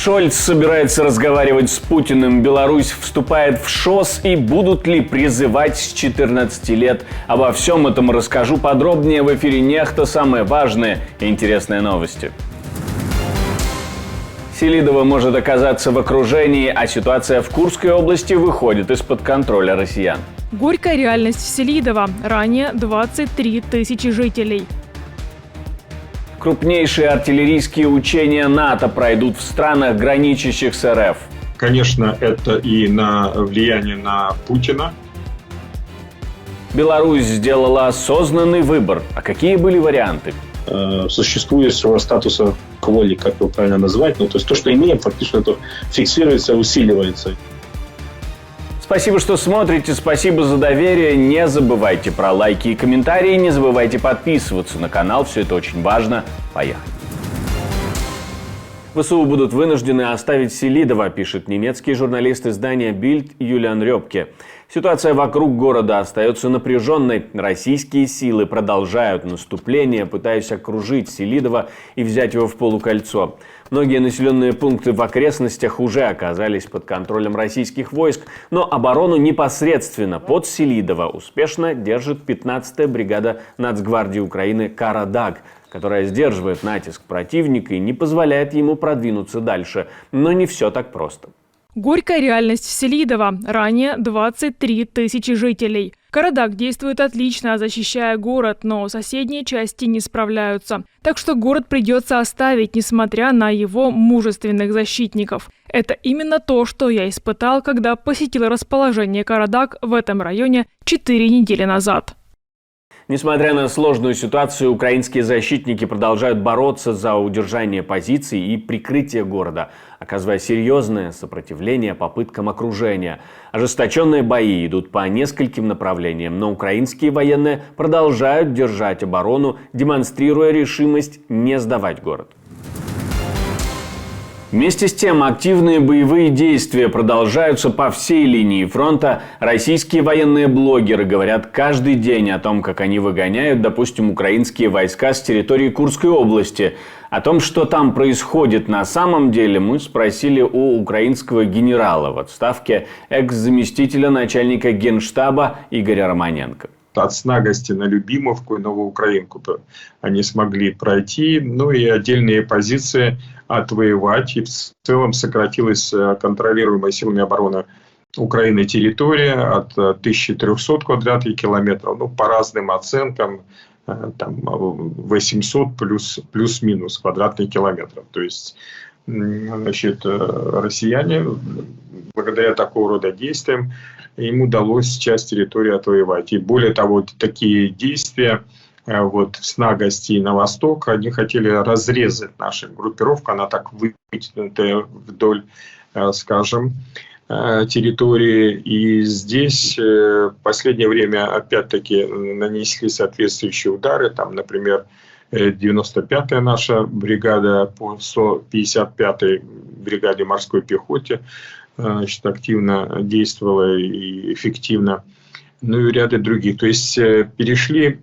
Шольц собирается разговаривать с Путиным. Беларусь вступает в ШОС, и будут ли призывать с 14 лет? Обо всем этом расскажу подробнее в эфире «Нехта». Самые важные и интересные новости. Селидово может оказаться в окружении, а ситуация в Курской области выходит из-под контроля россиян. Горькая реальность в Селидово. Ранее 23 тысячи жителей. Крупнейшие артиллерийские учения НАТО пройдут в странах, граничащих с РФ. Конечно, это и влияние на Путина. Беларусь сделала осознанный выбор. А какие были варианты? Существующего статуса кво, как его правильно назвать. То есть то, что имеем, фактически это фиксируется, усиливается. Спасибо, что смотрите, спасибо за доверие. Не забывайте про лайки и комментарии, не забывайте подписываться на канал, все это очень важно. Поехали. ВСУ будут вынуждены оставить Селидово, пишет немецкий журналист издания Bild Юлиан Рёбке. Ситуация вокруг города остается напряженной. Российские силы продолжают наступление, пытаясь окружить Селидово и взять его в полукольцо. Многие населенные пункты в окрестностях уже оказались под контролем российских войск, но оборону непосредственно под Селидово успешно держит 15-я бригада Нацгвардии Украины «Карадаг», которая сдерживает натиск противника и не позволяет ему продвинуться дальше. Но не все так просто. Горькая реальность в Селидово. Ранее 23 тысячи жителей. Карадаг действует отлично, защищая город, но соседние части не справляются. Так что город придется оставить, несмотря на его мужественных защитников. Это именно то, что я испытал, когда посетил расположение Карадаг в этом районе 4 недели назад. Несмотря на сложную ситуацию, украинские защитники продолжают бороться за удержание позиций и прикрытие города, оказывая серьезное сопротивление попыткам окружения. Ожесточенные бои идут по нескольким направлениям, но украинские военные продолжают держать оборону, демонстрируя решимость не сдавать город. Вместе с тем, активные боевые действия продолжаются по всей линии фронта. Российские военные блогеры говорят каждый день о том, как они выгоняют, допустим, украинские войска с территории Курской области. О том, что там происходит на самом деле, мы спросили у украинского генерала в отставке, экс-заместителя начальника Генштаба Игоря Романенко. От Снагости на Любимовку и Новоукраинку они смогли пройти, и отдельные позиции отвоевать. И в целом сократилась контролируемая силами обороны Украины территория от 1300 квадратных километров, по разным оценкам, 800 плюс-минус квадратных километров. То есть, россияне, благодаря такого рода действиям, им удалось часть территории отвоевать. И более того, такие действия в Снагости и на восток, они хотели разрезать нашу группировку, она так вытянутая вдоль, территории. И здесь в последнее время опять-таки нанесли соответствующие удары. Например, 95-я наша бригада по 155-й бригаде морской пехоте активно действовала и эффективно. И ряды других. То есть перешли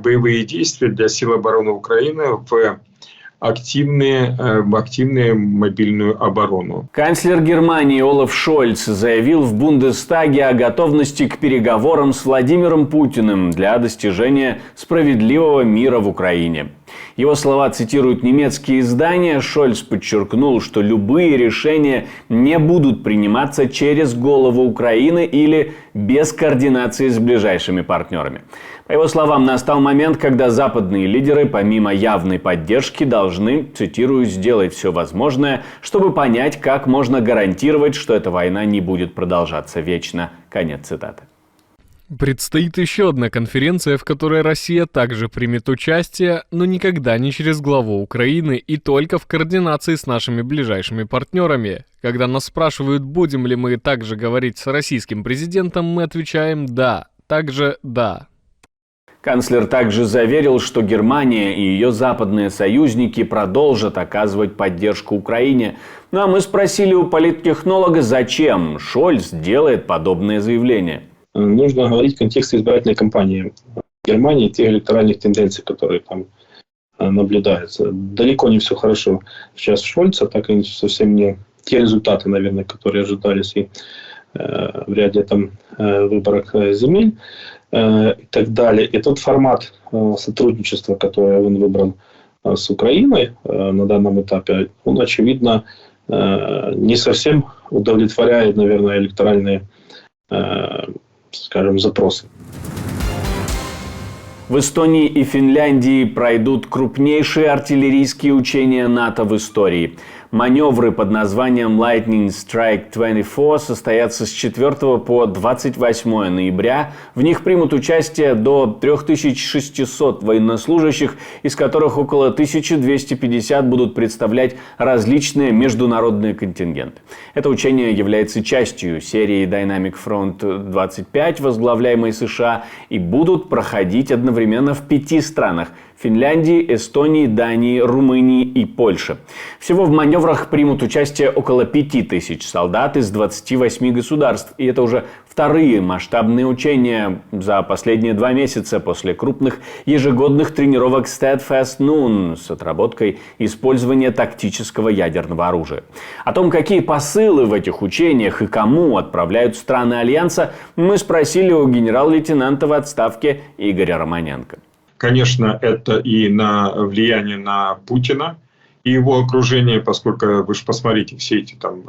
боевые действия для сил обороны Украины в активную мобильную оборону. Канцлер Германии Олаф Шольц заявил в Бундестаге о готовности к переговорам с Владимиром Путиным для достижения справедливого мира в Украине. Его слова цитируют немецкие издания. Шольц подчеркнул, что любые решения не будут приниматься через голову Украины или без координации с ближайшими партнерами. По его словам, настал момент, когда западные лидеры, помимо явной поддержки, должны, цитирую, сделать все возможное, чтобы понять, как можно гарантировать, что эта война не будет продолжаться вечно. Конец цитаты. Предстоит еще одна конференция, в которой Россия также примет участие, но никогда не через главу Украины и только в координации с нашими ближайшими партнерами. Когда нас спрашивают, будем ли мы также говорить с российским президентом, мы отвечаем «да», также «да». Канцлер также заверил, что Германия и ее западные союзники продолжат оказывать поддержку Украине. А мы спросили у политтехнолога, зачем Шольц делает подобные заявления. Нужно говорить в контексте избирательной кампании в Германии, тех электоральных тенденций, которые там наблюдается. Далеко не все хорошо сейчас Шольца, так и совсем не те результаты, наверное, которые ожидались и в ряде там выборах земель и так далее. И тот формат сотрудничества, который он выбрал с Украиной на данном этапе, он, очевидно, не совсем удовлетворяет, наверное, электоральные, скажем, запросы. В Эстонии и Финляндии пройдут крупнейшие артиллерийские учения НАТО в истории. Маневры под названием Lightning Strike 24 состоятся с 4 по 28 ноября. В них примут участие до 3600 военнослужащих, из которых около 1250 будут представлять различные международные контингенты. Это учение является частью серии Dynamic Front 25, возглавляемой США, и будут проходить одновременно в 5 странах – Финляндии, Эстонии, Дании, Румынии и Польше. Всего в маневрах примут участие около 5000 солдат из 28 государств. И это уже вторые масштабные учения за последние 2 месяца после крупных ежегодных тренировок Steadfast Noon с отработкой использования тактического ядерного оружия. О том, какие посылы в этих учениях и кому отправляют страны Альянса, мы спросили у генерал-лейтенанта в отставке Игоря Романенко. Конечно, это и на влияние на Путина и его окружение, поскольку вы же посмотрите все эти там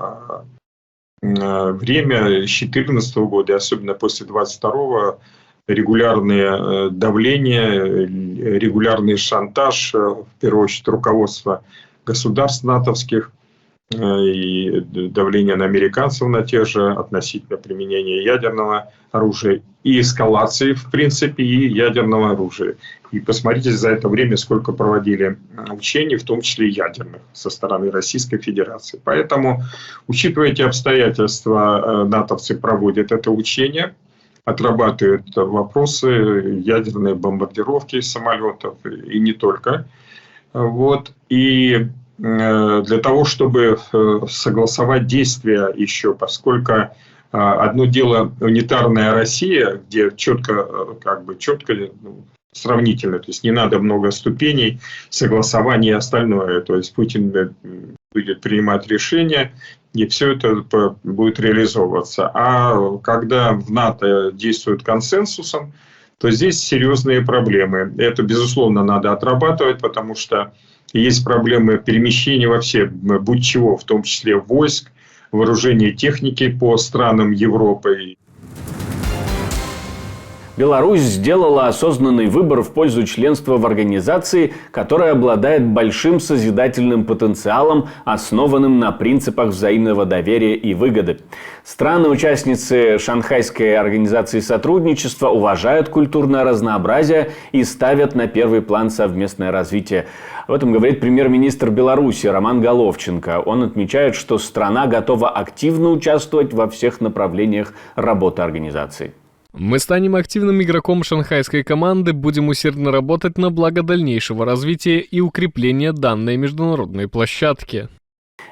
время с 2014 года, и особенно после 2022, регулярные давления, регулярный шантаж, в первую очередь руководства государств натовских, и давление на американцев на те же относительно применения ядерного оружия и эскалации, в принципе, и ядерного оружия. И посмотрите за это время, сколько проводили учений, в том числе и ядерных, со стороны Российской Федерации. Поэтому, учитывая эти обстоятельства, натовцы проводят это учение, отрабатывают вопросы ядерной бомбардировки самолетов и не только. Вот. И для того, чтобы согласовать действия еще, поскольку одно дело унитарная Россия, где четко сравнительно, то есть не надо много ступеней, согласования и остальное. То есть Путин будет принимать решения, и все это будет реализовываться. А когда в НАТО действуют консенсусом, то здесь серьезные проблемы. Это, безусловно, надо отрабатывать, потому что есть проблемы перемещения вообще, будь чего, в том числе войск, вооружения техники по странам Европы. Беларусь сделала осознанный выбор в пользу членства в организации, которая обладает большим созидательным потенциалом, основанным на принципах взаимного доверия и выгоды. Страны-участницы Шанхайской организации сотрудничества уважают культурное разнообразие и ставят на первый план совместное развитие. Об этом говорит премьер-министр Беларуси Роман Головченко. Он отмечает, что страна готова активно участвовать во всех направлениях работы организации. Мы станем активным игроком шанхайской команды, будем усердно работать на благо дальнейшего развития и укрепления данной международной площадки.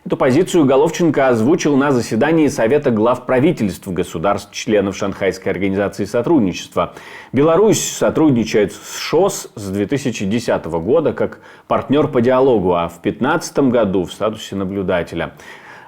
Эту позицию Головченко озвучил на заседании Совета глав правительств государств-членов Шанхайской организации сотрудничества. Беларусь сотрудничает с ШОС с 2010 года как партнер по диалогу, а в 2015 году в статусе наблюдателя.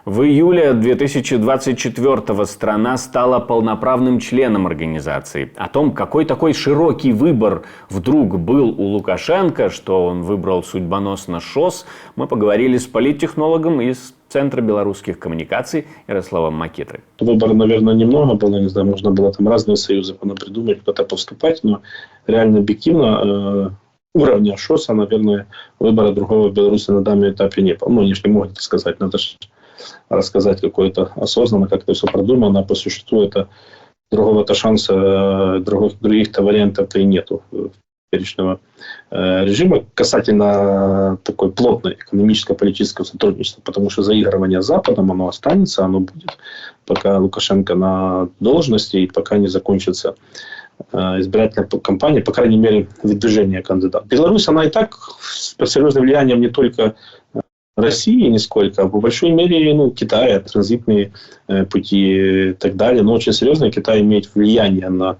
В июле 2024 страна стала полноправным членом организации. О том, какой такой широкий выбор вдруг был у Лукашенко, что он выбрал судьбоносно ШОС, мы поговорили с политтехнологом из Центра белорусских коммуникаций Ярославом Макитрой. Выбора, наверное, немного было, не знаю, можно было там разные союзы придумать, куда-то поступать, но реально объективно уровня ШОСа, наверное, выбора другого в Беларуси на данном этапе не было. Ну, они же не могут сказать, надо же рассказать какое-то осознанно, как это все продумано, а по существу это другого-то шанса, других-то вариантов-то и нету перечного режима касательно такой плотной экономическо-политического сотрудничества, потому что заигрывание с Западом, оно останется, оно будет, пока Лукашенко на должности и пока не закончится избирательная кампания, по крайней мере, выдвижение кандидата. Беларусь, она и так под серьезным влиянием не только России нисколько, а по большой мере Китая, транзитные пути и так далее. Но очень серьезно Китай имеет влияние на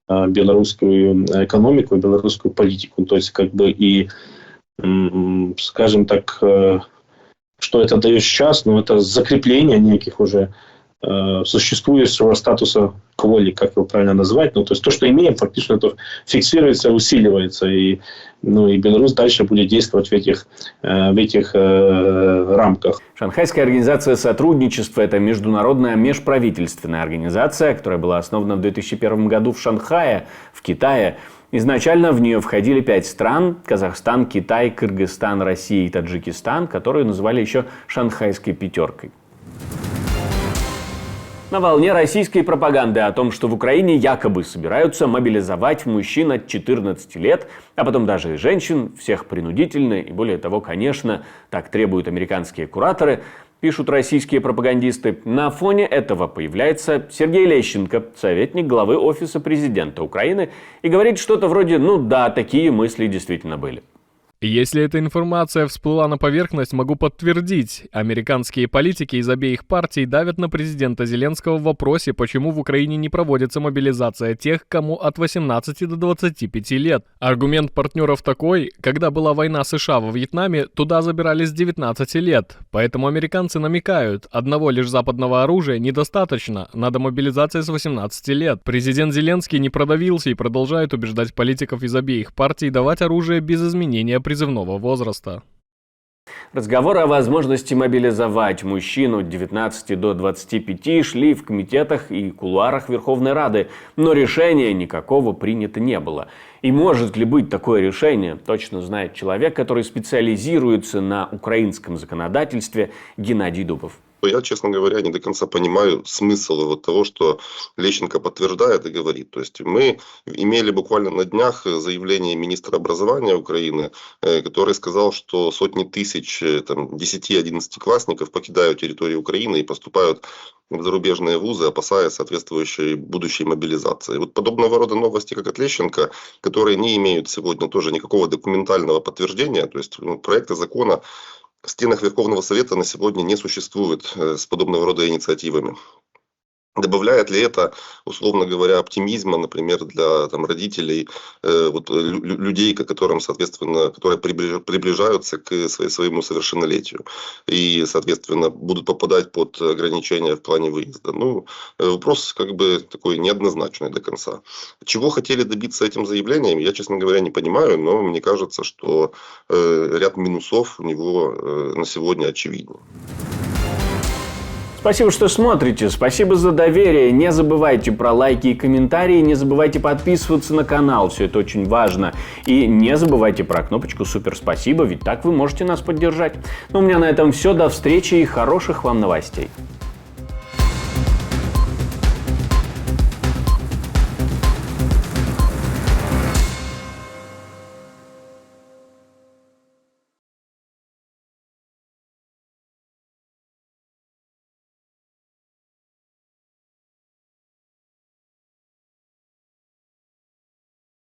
белорусскую экономику, белорусскую политику. То есть, и скажем так, что это дает сейчас, но это закрепление неких уже существующего статуса кво, как его правильно назвать. Ну, то есть то, что имеем, фактически это фиксируется, усиливается. И Беларусь дальше будет действовать в этих рамках. Шанхайская организация сотрудничества – это международная межправительственная организация, которая была основана в 2001 году в Шанхае, в Китае. Изначально в нее входили 5 стран – Казахстан, Китай, Кыргызстан, Россия и Таджикистан, которые называли еще «Шанхайской пятеркой». На волне российской пропаганды о том, что в Украине якобы собираются мобилизовать мужчин от 14 лет, а потом даже и женщин, всех принудительно, и более того, конечно, так требуют американские кураторы, пишут российские пропагандисты. На фоне этого появляется Сергей Лещенко, советник главы Офиса президента Украины, и говорит что-то вроде «ну да, такие мысли действительно были». Если эта информация всплыла на поверхность, могу подтвердить. Американские политики из обеих партий давят на президента Зеленского в вопросе, почему в Украине не проводится мобилизация тех, кому от 18 до 25 лет. Аргумент партнеров такой: когда была война США во Вьетнаме, туда забирали с 19 лет. Поэтому американцы намекают, одного лишь западного оружия недостаточно, надо мобилизация с 18 лет. Президент Зеленский не продавился и продолжает убеждать политиков из обеих партий давать оружие без изменения призывного возраста. Разговоры о возможности мобилизовать мужчин от 19 до 25 шли в комитетах и кулуарах Верховной Рады, но решения никакого принято не было. И может ли быть такое решение, точно знает человек, который специализируется на украинском законодательстве, Геннадий Дубов. Я, честно говоря, не до конца понимаю смысл того, что Лещенко подтверждает и говорит. То есть мы имели буквально на днях заявление министра образования Украины, который сказал, что сотни тысяч 10-11-классников покидают территорию Украины и поступают в зарубежные вузы, опасаясь соответствующей будущей мобилизации. Вот подобного рода новости, как от Лещенко, которые не имеют сегодня тоже никакого документального подтверждения, то есть проекта закона в стенах Верховного Совета на сегодня не существует с подобного рода инициативами. Добавляет ли это, условно говоря, оптимизма, например, для родителей, людей, которым, соответственно, которые приближаются к своему совершеннолетию и, соответственно, будут попадать под ограничения в плане выезда? Вопрос такой неоднозначный до конца. Чего хотели добиться этим заявлением, я, честно говоря, не понимаю, но мне кажется, что ряд минусов у него на сегодня очевиден. Спасибо, что смотрите, спасибо за доверие, не забывайте про лайки и комментарии, не забывайте подписываться на канал, все это очень важно. И не забывайте про кнопочку «Супер спасибо», ведь так вы можете нас поддержать. У меня на этом все, до встречи и хороших вам новостей.